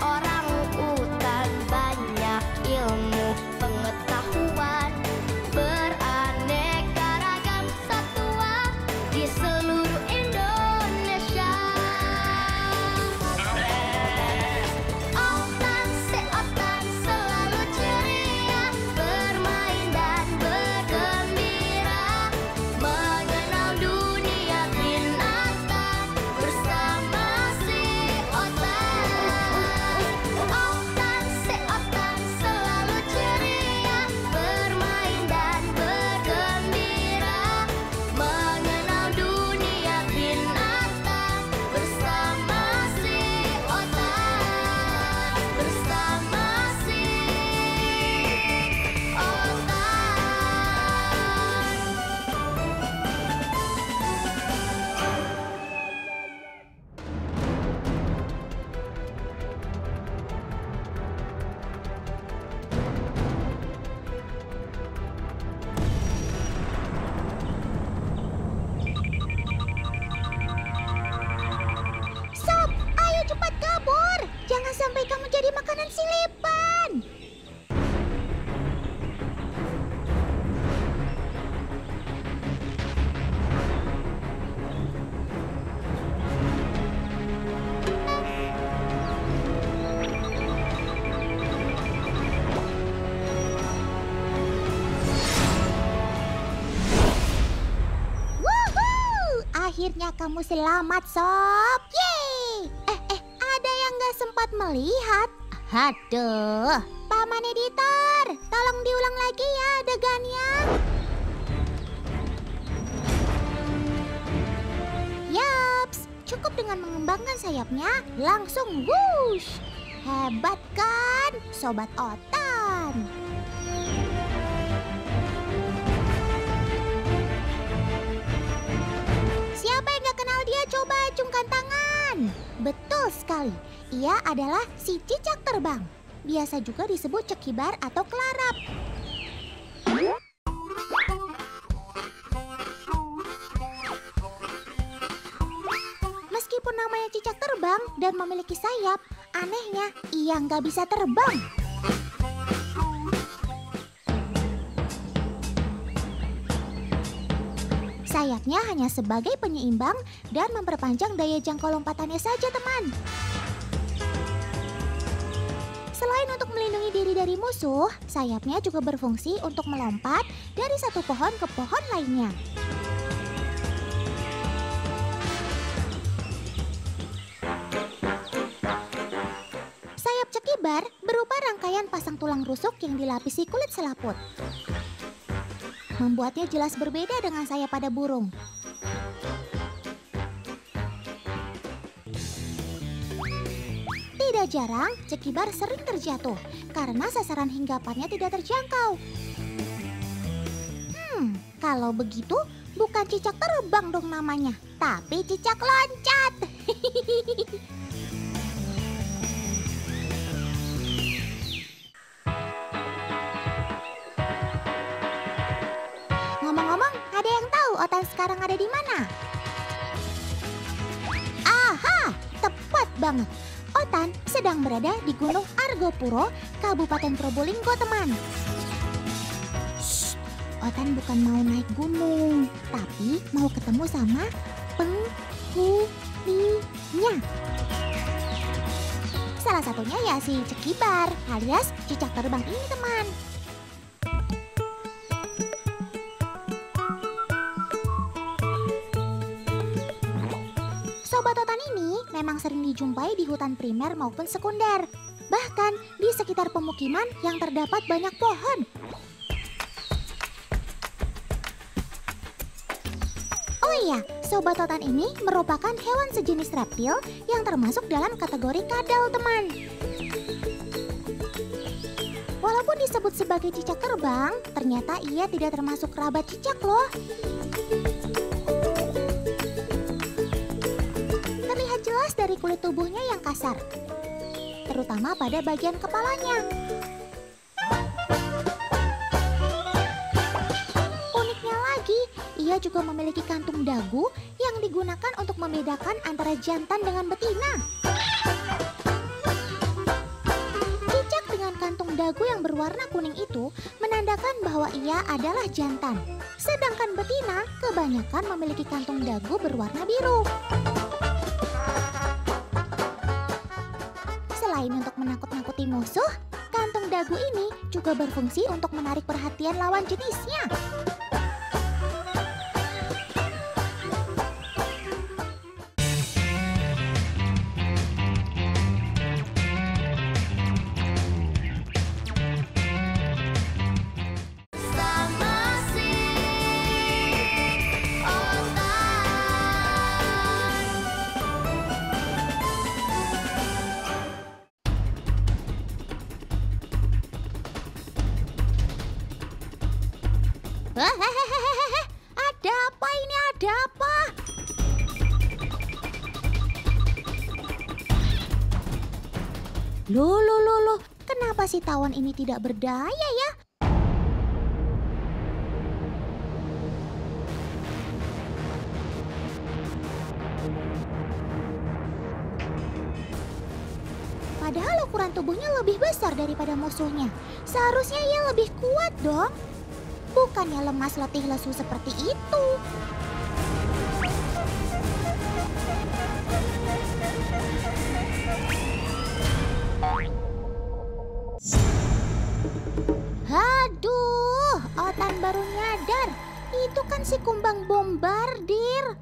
Orang utan banyak ilmu pengetahuan, beraneka ragam satwa di seluruh Indonesia. Otan seotan selalu ceria, bermain dan bergembira, mengenal dunia binatang bersama si otan. Otan seotan selalu ceria, bermain dan bergembira, mengenal dunia binatang bersama si otan, bersama si otan. Sob, ayo cepat kabur. Jangan sampai kamu jadi makanan silipan. Wuhuu! Akhirnya kamu selamat, Sob. Yeay! Ada yang gak sempat melihat. Aduh, Paman Editor, tolong diulang lagi ya adegannya. Yaps, cukup dengan mengembangkan sayapnya, langsung whoosh. Hebat kan, Sobat Otan? Siapa yang gak kenal dia? Coba acungkan tangan. Betul sekali, ia adalah si cicak terbang. Biasa juga disebut cekibar atau kelarap. Meskipun namanya cicak terbang dan memiliki sayap, anehnya ia nggak bisa terbang. Sayapnya hanya sebagai penyeimbang dan memperpanjang daya jangkau lompatannya saja, teman. Selain untuk melindungi diri dari musuh, sayapnya juga berfungsi untuk melompat dari satu pohon ke pohon lainnya. Sayap cekibar berupa rangkaian pasang tulang rusuk yang dilapisi kulit selaput. Membuatnya jelas berbeda dengan sayap pada burung. Tidak jarang, cekibar sering terjatuh karena sasaran hinggapannya tidak terjangkau. Kalau begitu bukan cicak terbang dong namanya, tapi cicak loncat. Ngomong-ngomong, ada yang tahu Otan sekarang ada di mana? Aha, tepat banget. Otan sedang berada di Gunung Argopuro, Kabupaten Probolinggo, teman. Shh, Otan bukan mau naik gunung, tapi mau ketemu sama penghuninya. Salah satunya ya si cekibar, alias cicak terbang ini, teman. Sobat Otan ini memang sering dijumpai di hutan primer maupun sekunder. Bahkan di sekitar pemukiman yang terdapat banyak pohon. Oh iya, Sobat Otan ini merupakan hewan sejenis reptil yang termasuk dalam kategori kadal, teman. Walaupun disebut sebagai cicak terbang, ternyata ia tidak termasuk kerabat cicak loh. Terlihat jelas dari kulit tubuhnya yang kasar, terutama pada bagian kepalanya. Uniknya lagi, ia juga memiliki kantung dagu yang digunakan untuk membedakan antara jantan dengan betina. berwarna kuning itu menandakan bahwa ia adalah jantan. Sedangkan betina kebanyakan memiliki kantung dagu berwarna biru. Selain untuk menakut-nakuti musuh, kantung dagu ini juga berfungsi untuk menarik perhatian lawan jenisnya. Sama si Hehehehe, ada apa ini? Ada apa? Loh, kenapa si tawon ini tidak berdaya ya? Padahal ukuran tubuhnya lebih besar daripada musuhnya. Seharusnya ia lebih kuat dong. Bukannya lemas letih lesu seperti itu. Aduh, Otan baru nyadar. Itu kan si kumbang bombardir.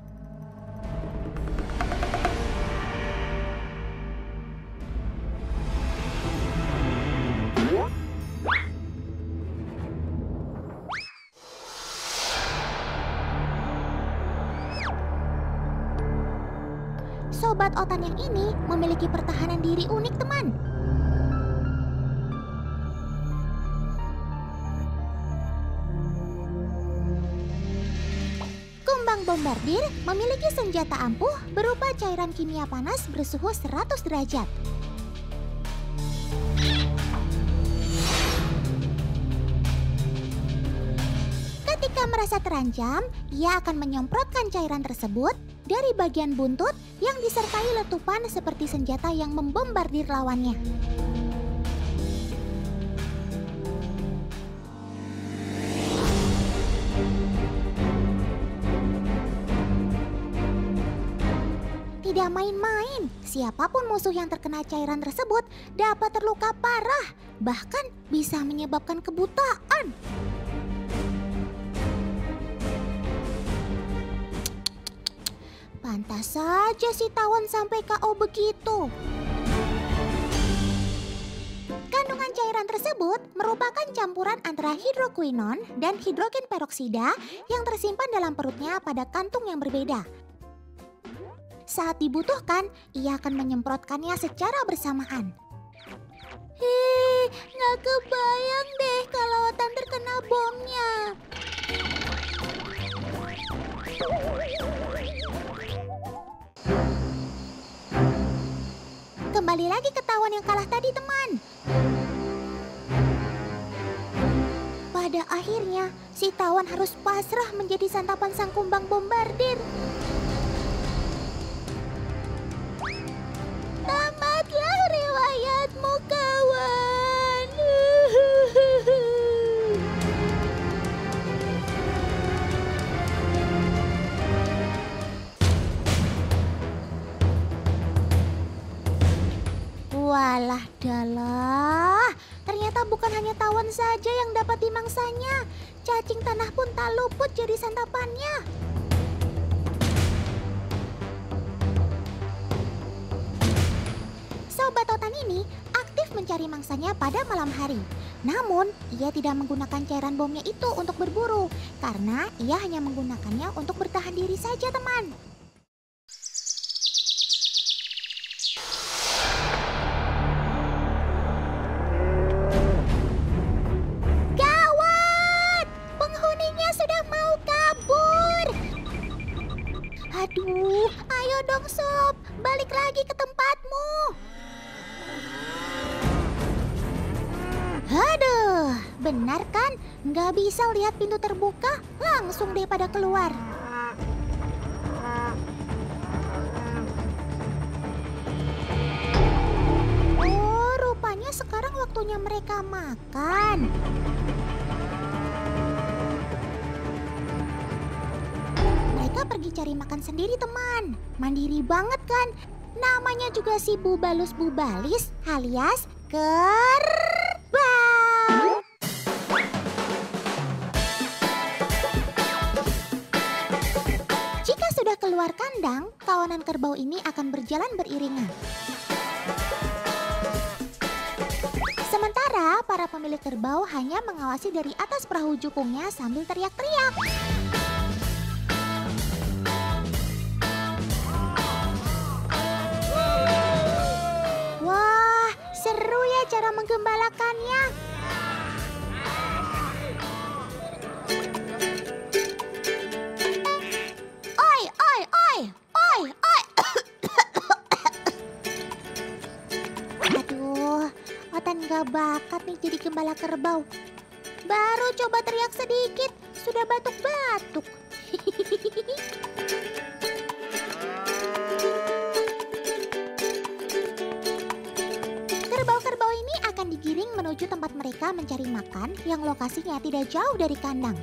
Sobat Otan yang ini memiliki pertahanan diri unik, teman. Kumbang bombardir memiliki senjata ampuh berupa cairan kimia panas bersuhu 100 derajat. Ketika merasa terancam, ia akan menyemprotkan cairan tersebut dari bagian buntut yang disertai letupan seperti senjata yang membombardir lawannya. Tidak main-main, siapapun musuh yang terkena cairan tersebut dapat terluka parah, bahkan bisa menyebabkan kebutaan. Pantas saja si tawon sampai KO begitu. Kandungan cairan tersebut merupakan campuran antara hidrokuinon dan hidrogen peroksida yang tersimpan dalam perutnya pada kantung yang berbeda. Saat dibutuhkan, ia akan menyemprotkannya secara bersamaan. Nggak kebayang deh kalau Otan terkena bomnya. Kembali lagi ke tawon yang kalah tadi, teman. Pada akhirnya, si tawon harus pasrah menjadi santapan sang kumbang bombardir. Tamatlah riwayatmu, kawan. Walah dalah, ternyata bukan hanya tawon saja yang dapat dimangsanya. Cacing tanah pun tak luput jadi santapannya. Sobat Otan ini aktif mencari mangsanya pada malam hari. Namun, ia tidak menggunakan cairan bomnya itu untuk berburu, karena ia hanya menggunakannya untuk bertahan diri saja, teman. Gawat! Penghuninya sudah mau kabur! Aduh, ayo dong Sob, balik lagi ke tempatmu. Aduh, benar kan? Nggak bisa lihat pintu terbuka, langsung deh pada keluar. Oh, rupanya sekarang waktunya punya mereka makan. Mereka pergi cari makan sendiri, teman. Mandiri banget kan? Namanya juga si Bubalus Bubalis alias kerbau. Jika sudah keluar kandang, kawanan kerbau ini akan berjalan beriringan. Sementara para pemilik kerbau hanya mengawasi dari atas perahu jukungnya sambil teriak-teriak. Wah, seru ya cara menggembalakannya. Oi, oi, oi, oi, oi. Aduh, Otan gak bakat nih jadi gembala kerbau. Baru coba teriak sedikit, sudah batuk-batuk. Kerbau-kerbau ini akan digiring menuju tempat mereka mencari makan yang lokasinya tidak jauh dari kandang.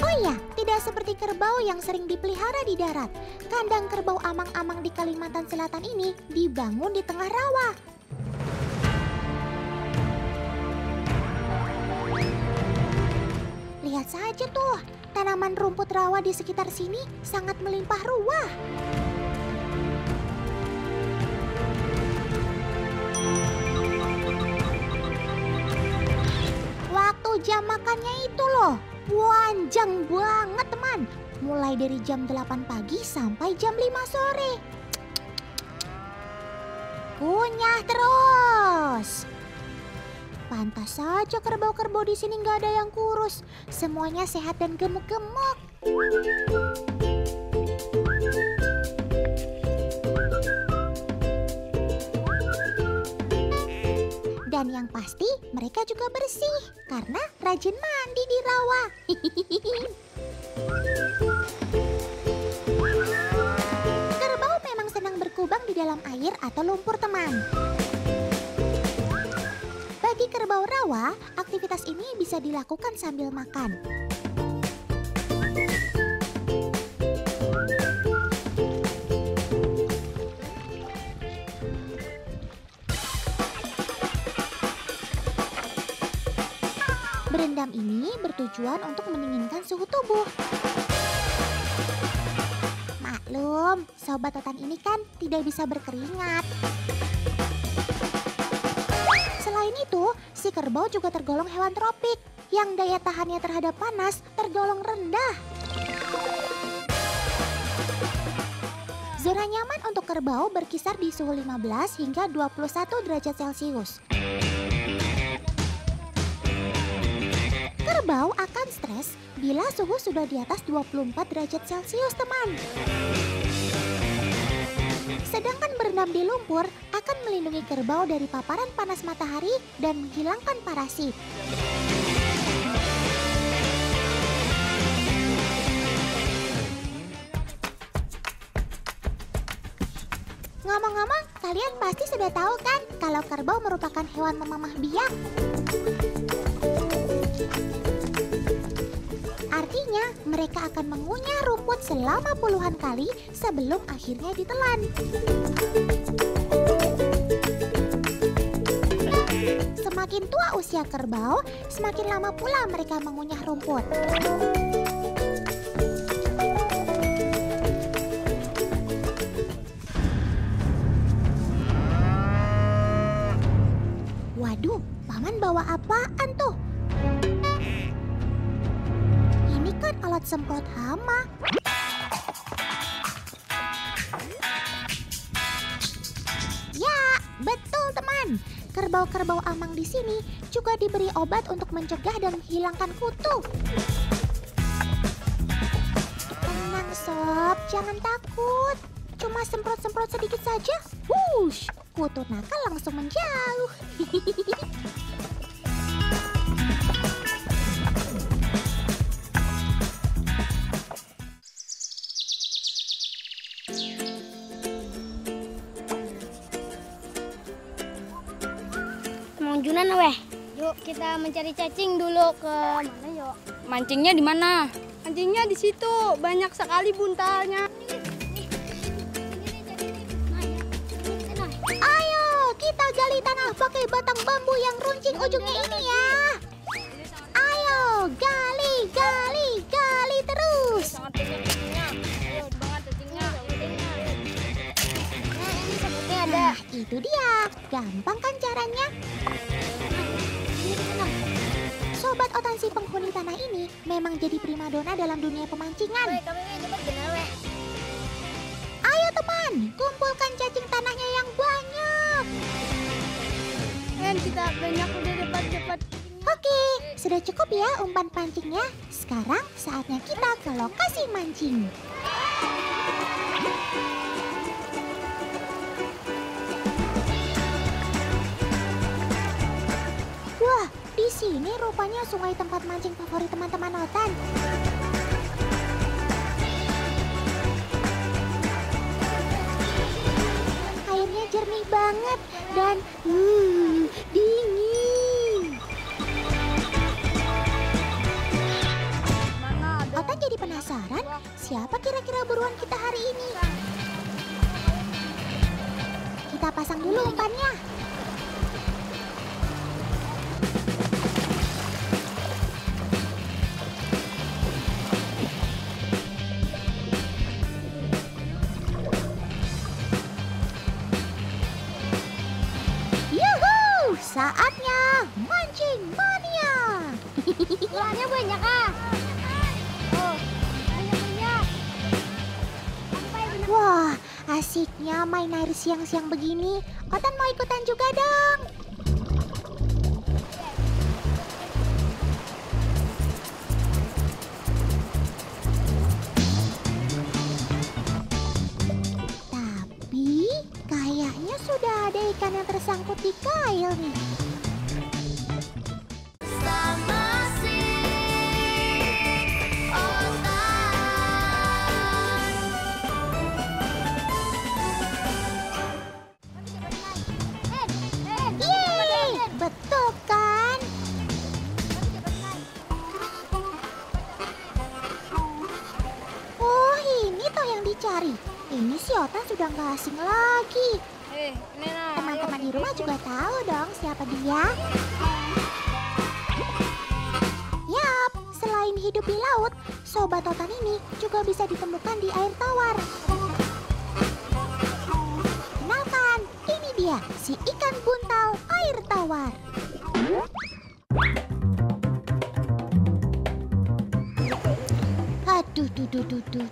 Oh iya, tidak seperti kerbau yang sering dipelihara di darat. Kandang kerbau amang-amang di Kalimantan Selatan ini dibangun di tengah rawa. Lihat saja tuh, tanaman rumput rawa di sekitar sini sangat melimpah ruah. Waktu jam makannya itu loh, panjang banget teman. Mulai dari jam 8 pagi sampai jam 5 sore. Kunyah terus. Pantas saja kerbau-kerbau di sini nggak ada yang kurus. Semuanya sehat dan gemuk-gemuk. Dan yang pasti mereka juga bersih karena rajin mandi di rawa. Kerbau memang senang berkubang di dalam air atau lumpur, teman. Bagi kerbau rawa, aktivitas ini bisa dilakukan sambil makan. Berendam ini bertujuan untuk mendinginkan suhu tubuh. Maklum, sobat Otan ini kan tidak bisa berkeringat. Selain itu, si kerbau juga tergolong hewan tropik yang daya tahannya terhadap panas tergolong rendah. Zona nyaman untuk kerbau berkisar di suhu 15 hingga 21 derajat Celcius. Kerbau akan stres bila suhu sudah di atas 24 derajat Celcius, teman. Sedangkan berendam di lumpur akan melindungi kerbau dari paparan panas matahari dan menghilangkan parasit. Ngomong-ngomong, kalian pasti sudah tahu kan kalau kerbau merupakan hewan memamah biak. Artinya, mereka akan mengunyah rumput selama puluhan kali sebelum akhirnya ditelan. Semakin tua usia kerbau, semakin lama pula mereka mengunyah rumput. Waduh, paman bawa apaan tuh? Ini kan alat semprot hama. Ya, betul teman. Kerbau-kerbau amang di sini juga diberi obat untuk mencegah dan menghilangkan kutu. Tenang sob, jangan takut. Cuma semprot-semprot sedikit saja. Wush, kutu nakal langsung menjauh. terjunan weh. Yuk kita mencari cacing dulu ke mana yuk? Mancingnya di mana? Mancingnya di situ, banyak sekali buntalnya. Ayo, kita gali tanah pakai batang bambu yang runcing ujungnya ini ya. Ayo, gali, gali, gali terus. Sangat banyak cacingnya. Ayo banget cacingnya. Nah, ini sepertinya ada. Nah, itu dia. Gampang kan caranya? Sobat Otansi penghuni tanah ini memang jadi primadona dalam dunia pemancingan. Weh, kami cepat benar weh. Ayo teman, kumpulkan cacing tanahnya yang banyak. Men, kita banyak udah dapat cepat. Oke, sudah cukup ya umpan pancingnya. Sekarang saatnya kita ke lokasi mancing. Wah, di sini rupanya sungai tempat mancing favorit teman-teman Otan. Airnya jernih banget dan dingin. Mana ada? Otan jadi penasaran, siapa kira-kira buruan kita hari ini? Kita pasang dulu umpannya. Yuhu, saatnya mancing mania. Ularnya banyak ah. Oh, banyak. Sampai benar. Wah, asiknya main air siang-siang begini. Otan mau ikutan juga dong. Tapi kayaknya sudah ada ikan yang tersangkut di kail nih. Sama si Yeay, betul kan? Oh, ini toh yang dicari. Ini si Otan sudah nggak asing lagi. Ini nah. Teman-teman di rumah juga tahu dong siapa dia. Yap, selain hidup di laut, Sobat Otan ini juga bisa ditemukan di air tawar. Kenalkan, ini dia si ikan buntal air tawar. Aduh,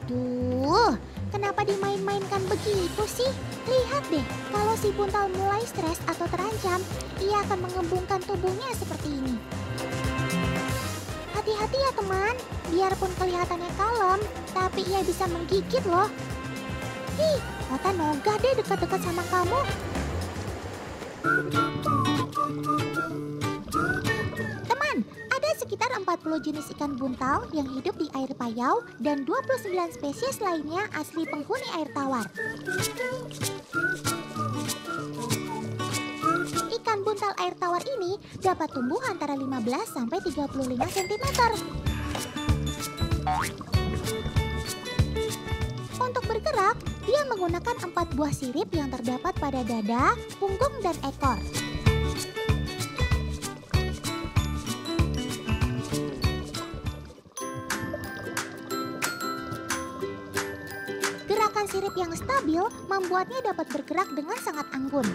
duh. Kenapa dimain-mainkan begitu sih? Lihat deh, kalau si buntal mulai stres atau terancam, ia akan mengembungkan tubuhnya seperti ini. Hati-hati ya teman, biarpun kelihatannya kalem, tapi ia bisa menggigit loh. Ih, Otan nogah deh dekat-dekat sama kamu. Teman, ada sekitar 40 jenis ikan buntal yang hidup di air payau dan 29 spesies lainnya asli penghuni air tawar. Ikan buntal air tawar ini dapat tumbuh antara 15 sampai 35 cm. Untuk bergerak, dia menggunakan 4 buah sirip yang terdapat pada dada, punggung, dan ekor. Gerakan sirip yang stabil membuatnya dapat bergerak dengan sangat anggun.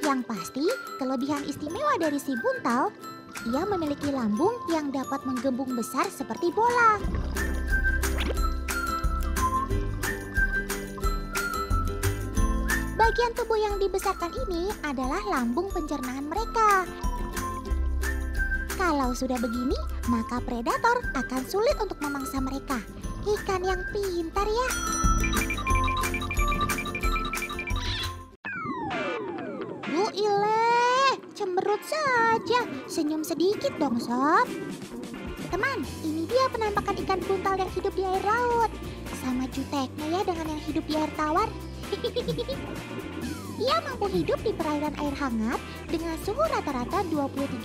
Yang pasti, kelebihan istimewa dari si buntal, ia memiliki lambung yang dapat menggembung besar seperti bola. Bagian tubuh yang dibesarkan ini adalah lambung pencernaan mereka. Kalau sudah begini, maka predator akan sulit untuk memangsa mereka. Ikan yang pintar ya. Bu Ile, cemberut saja. Senyum sedikit dong, Sob. Teman, ini dia penampakan ikan buntal yang hidup di air laut. sama juteknya ya dengan yang hidup di air tawar. Ia mampu hidup di perairan air hangat dengan suhu rata-rata 23-26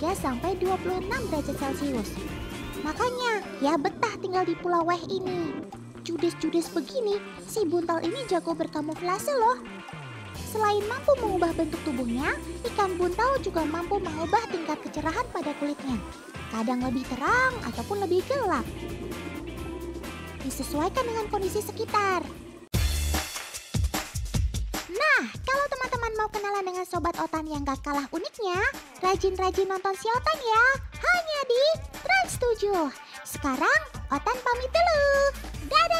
derajat Celcius. Makanya, ia betah tinggal di Pulau Weh ini. Judes-judes begini, si buntal ini jago berkamuflase loh. Selain mampu mengubah bentuk tubuhnya, ikan buntal juga mampu mengubah tingkat kecerahan pada kulitnya. Kadang lebih terang ataupun lebih gelap. Disesuaikan dengan kondisi sekitar. Nah, kalau teman-teman mau kenalan dengan Sobat Otan yang gak kalah uniknya, rajin-rajin nonton si Otan ya, hanya di Trans 7. Sekarang, Otan pamit dulu. Dadah!